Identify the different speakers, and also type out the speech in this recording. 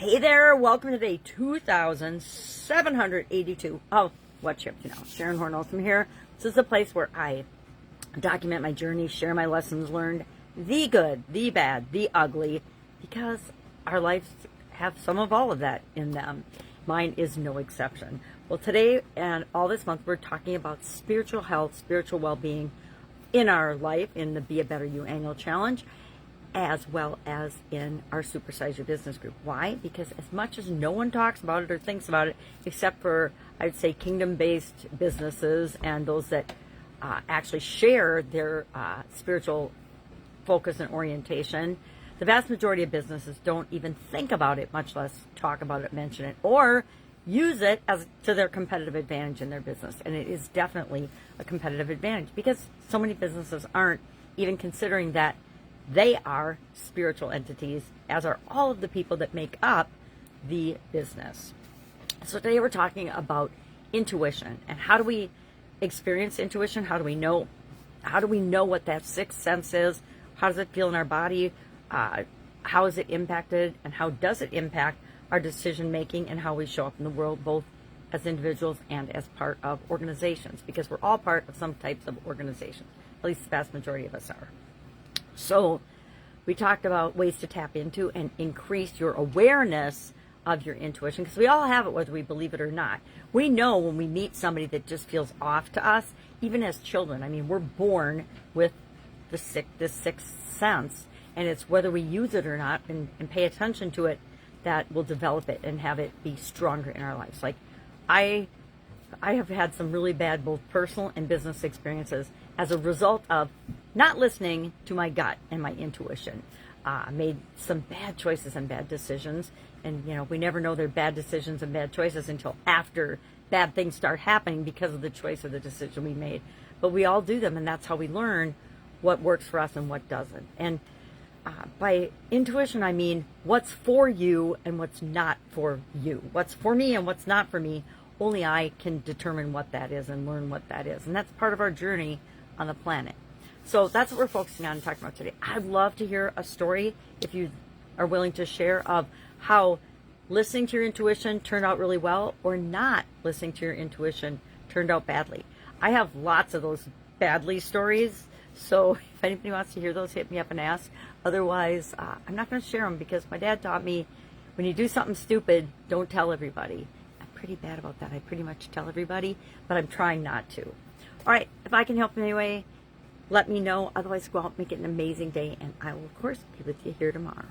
Speaker 1: Hey there, welcome to day 2782 of What Shipped You Know. Sharon Horne-Ellstrom here. This is a place where I document my journey, share my lessons learned, the good, the bad, the ugly, because our lives have some of all of that in them. Mine is no exception. Well, today and all this month, we're talking about spiritual health, spiritual well-being in our life, in the Be a Better You annual challenge, as well as in our Supersize Your Business group. Why? Because as much as no one talks about it or thinks about it, except for, I'd say, kingdom-based businesses and those that actually share their spiritual focus and orientation, the vast majority of businesses don't even think about it, much less talk about it, mention it, or use it as to their competitive advantage in their business. And it is definitely a competitive advantage because so many businesses aren't even considering that they are spiritual entities, as are all of the people that make up the business. So today we're talking about intuition and how do we experience intuition? How do we know what that sixth sense is? How does it feel in our body? How is it impacted, and how does it impact our decision making and how we show up in the world, both as individuals and as part of organizations? Because we're all part of some types of organizations. At least the vast majority of us are. So we talked about ways to tap into and increase your awareness of your intuition, because we all have it, whether we believe it or not. We know when we meet somebody that just feels off to us, even as children. I mean, we're born with this sixth sense, and it's whether we use it or not and pay attention to it that will develop it and have it be stronger in our lives. Like I have had some really bad both personal and business experiences as a result of not listening to my gut and my intuition. Made some bad choices and bad decisions. And, we never know they're bad decisions and bad choices until after bad things start happening because of the choice or the decision we made. But we all do them, and that's how we learn what works for us and what doesn't. And by intuition, I mean what's for you and what's not for you. What's for me and what's not for me, only I can determine what that is and learn what that is. And that's part of our journey on the planet. So that's what we're focusing on and talking about today. I'd love to hear a story, if you are willing to share, of how listening to your intuition turned out really well or not listening to your intuition turned out badly. I have lots of those badly stories. So if anybody wants to hear those, hit me up and ask. Otherwise, I'm not going to share them, because my dad taught me when you do something stupid, don't tell everybody. I'm pretty bad about that. I pretty much tell everybody, but I'm trying not to. All right, if I can help in any way, let me know. Otherwise, go out and make it an amazing day, and I will, of course, be with you here tomorrow.